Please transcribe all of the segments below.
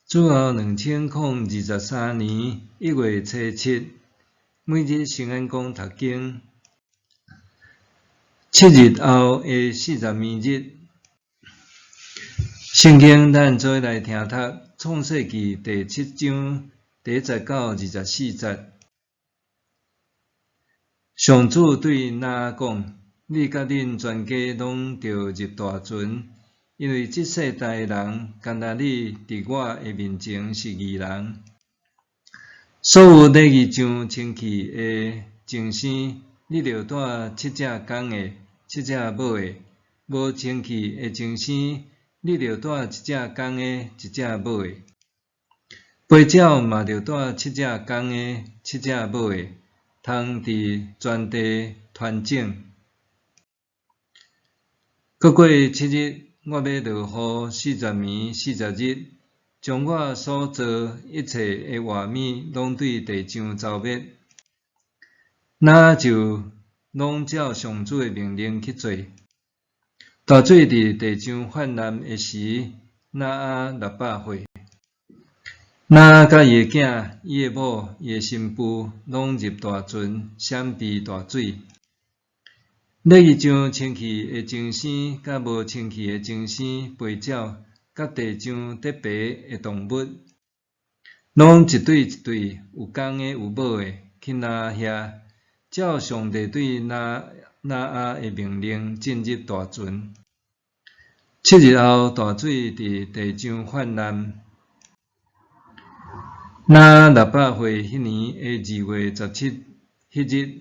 主后2023年1月初7，每日圣安宫读经。7日后的42日，圣经咱做来听读创世纪第7章第10到24节。上主对那讲：你甲恁全家拢着入大船，因为这世代的人，干那你伫我的面前是义人。所有礼仪上清气的净生，你着带7只公的、7只母的；无清气的净生，你着带1只公的、1只母的。飞鸟嘛着带7只公的、7只母的，通伫全地传种。过7日，我要落雨40暝40日，将我所造一切的活物拢对地上浇灭。那就拢照上主的命令去做。大水伫地上泛滥的时，那600岁。那甲伊的囝、伊的某、伊的新妇，拢入大船，闪避大水。礼仪上清气的净生，甲无清气的净生，飞鸟，甲地上得白的动物，拢一对一对，有公的有母的，去拿遐，照上帝对那的命令进入大船。7日后，大水伫地上泛滥。那600岁迄年的2月17迄日，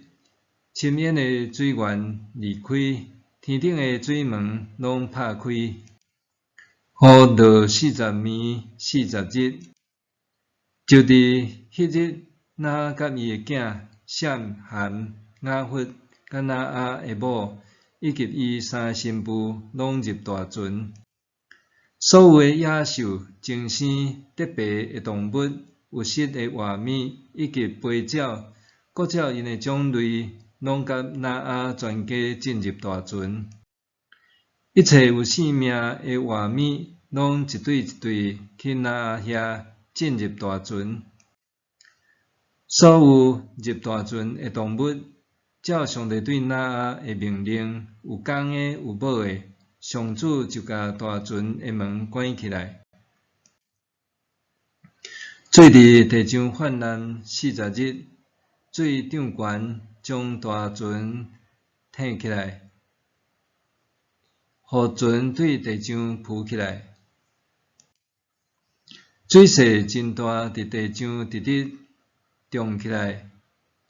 深渊的水源离开，天顶的水门拢拍开，雨落40暝40日。就伫迄日，那甲伊的囝闪、含、雅弗，甲那的某，以及伊3个新妇，拢入大船。所有的野兽、净生、得白的动物、有翼的活物，以及飞鸟，各照因的种类，拢甲那全家进入大船。一切有生命的活物，拢一对一对去那遐进入大船。所有入大船的动物，照上帝对那的命令，有公的有母的，上主就甲大船的门关起来。水伫地上泛滥40日，水涨悬，将大船挺起来，互船对地上浮起来。水势真大，伫地上直直涨起来，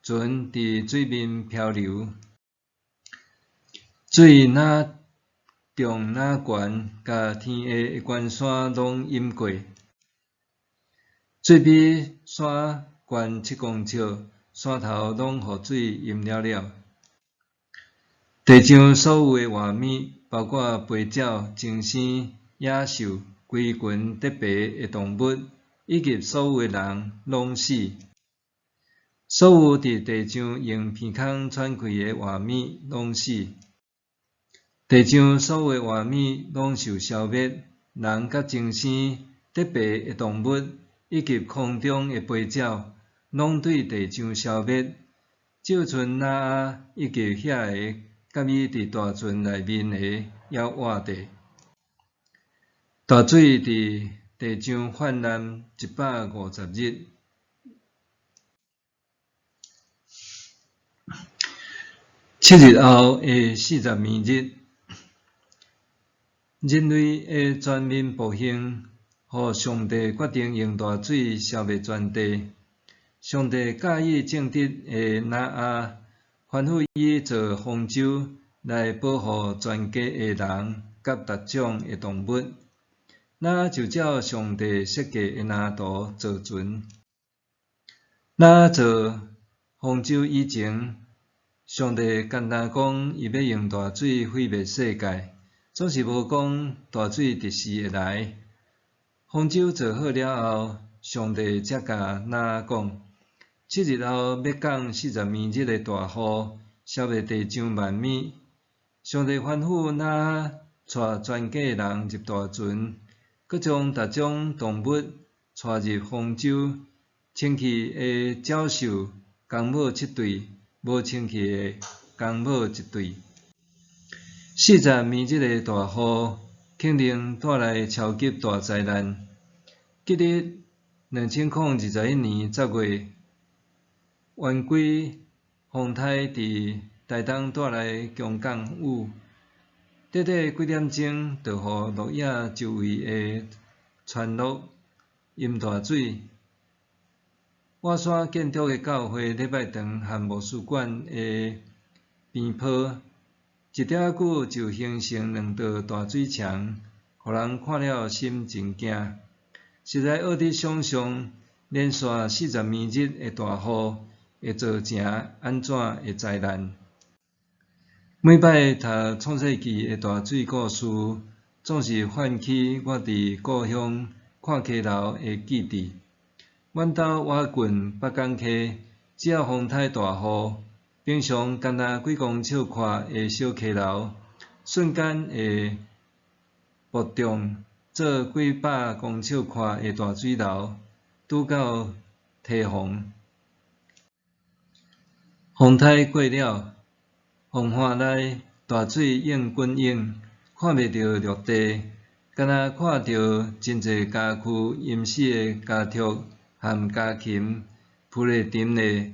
船伫水面漂流。水哪涨哪悬，甲天下的悬山拢淹过。水比山悬7公尺，山头拢互水淹了了。地上所有的活物，包括飞鸟、净生、野兽、规群得白的动物，以及所有的人，拢死。所有伫地上用鼻孔喘气的活物，拢死。地上所有的活物拢受消灭，人甲净生、得白的动物，以及空中的飞鸟，拢对地上消灭，就剩那以及遐个甲伊伫大船内面的还活着。大水伫地上泛滥150日。7日后的40暝日，人类的全面暴行，互上帝决定用大水消灭全地。上帝介意正直的那吩咐伊造方舟来保护全家的人甲各种的动物。那就照上帝设计的蓝图造船。那造方舟以前，上帝干那讲伊要用大水毁灭世界，总是无讲大水特时会来。方舟造好了后，上帝才甲那讲：7日后要降40暝日的大雨，消灭地上万物。上帝吩咐那带全家的人入大船，佮将各种动物、带入方舟，清气的鸟兽公母7对，无清气的公母1对。40年即个大雨，肯定带来超级大灾难。今日2021年10月，冤鬼风台伫台东带来强降雨，短短几点钟就互鹿野周围的村落淹大水。瓦山建筑的教会礼拜堂和牧师馆的边坡，一条久就形成2道大水墙，互人看了心真惊。实在恶得想象，连续40年日的大雨会造成安怎的灾难。每摆读创世纪的大水故事，总是唤起我伫故乡看溪流的记忆。阮兜瓦郡北港溪，只要风台大雨，平常干那几公尺宽的小溪流，瞬间会暴涨做几百公尺宽的大水流，拄到堤防。风台过了，风岸内大水涌滚涌，看袂到陆地，干那看到真侪家具淹死的家畜和家禽，浮咧沉咧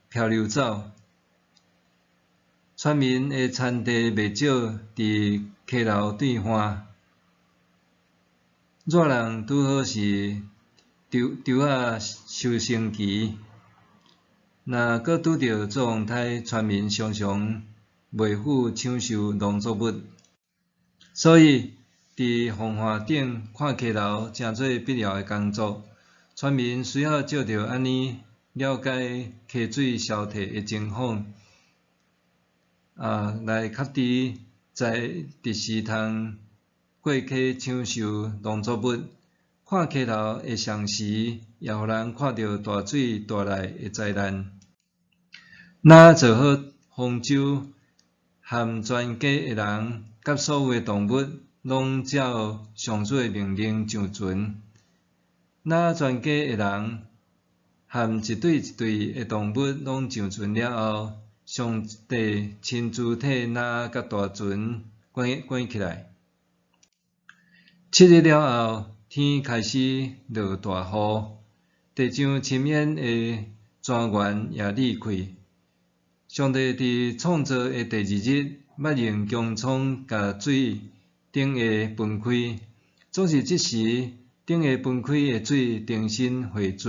漂流走。村民的田地袂少伫溪流对岸，热人拄好是稻仔收成期，若搁拄着做风台，村民常常袂赴抢收农作物，所以伫风岸顶看溪流诚做必要的工作。村民需要照着安尼了解溪水消退的情况，来确定在伫时通过溪抢收农作物。看溪流的常时，也互人看到大水带来的灾难。若做好方舟，和全家的人甲所有的动物，拢照上主的命令上船。若全家的人和一对一对的动物拢上船了后，上帝亲自替咱甲大船关起来。7日了后，天开始落大雨，地上深渊的泉源也裂开。上帝伫创造的第2日，捌用强创甲水顶下分开，总是即时顶下分开的水重新汇聚。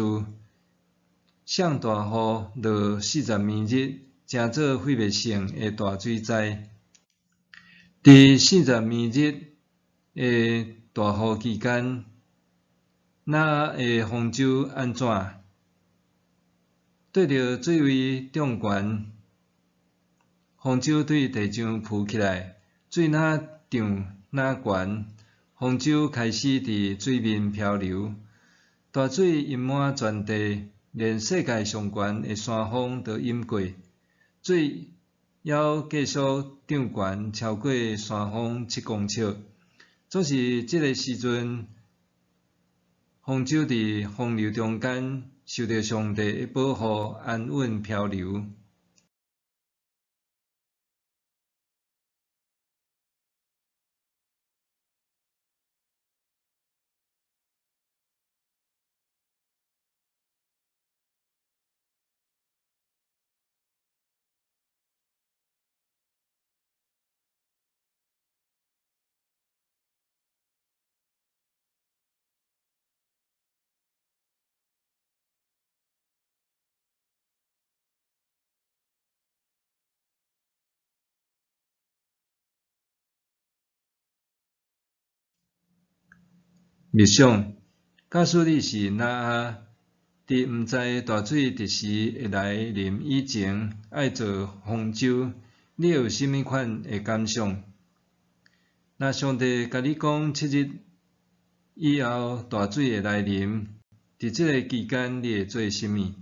上大雨落40年日，诚做毁灭性的大水灾。伫40年日的大雨期间，咱的方舟安怎？对着水位涨悬，方舟对地上浮起来，水哪涨哪悬，方舟开始伫水面漂流。大水淹满全地，连世界上悬的山峰都淹过，水还继续涨悬超过山峰7公尺。总是这个时阵，方舟伫洪流中间，受到上帝的保护，安稳漂流。默想，假使你是那阿，伫毋知大水何时会来临以前，爱做方舟，你有甚物款的感想？若上帝甲你讲7日以后大水会来临，伫即个期间你会做甚物？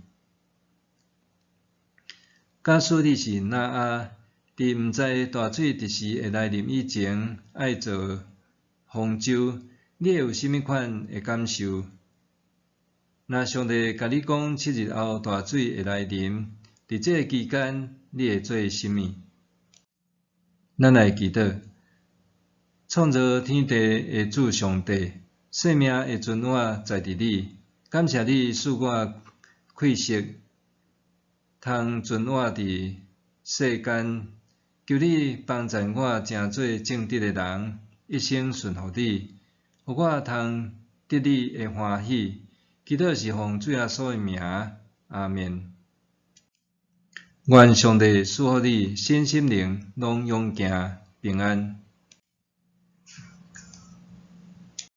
假使你是那阿，伫毋知大水何时会来临以前，爱做方舟，你会有啥物款的感受？若上帝甲你讲7日后大水会来临，伫这个期间，你会做啥物？咱来祈祷，创造天地的主上帝，生命的泉源在伫你，感谢你赐我气息，通存活伫世间。求你帮助我，成做正直的人，一生顺服你，互我通得你的欢喜。祈祷是奉主耶稣的名，阿们。愿上帝赐福你身心灵拢永行平安。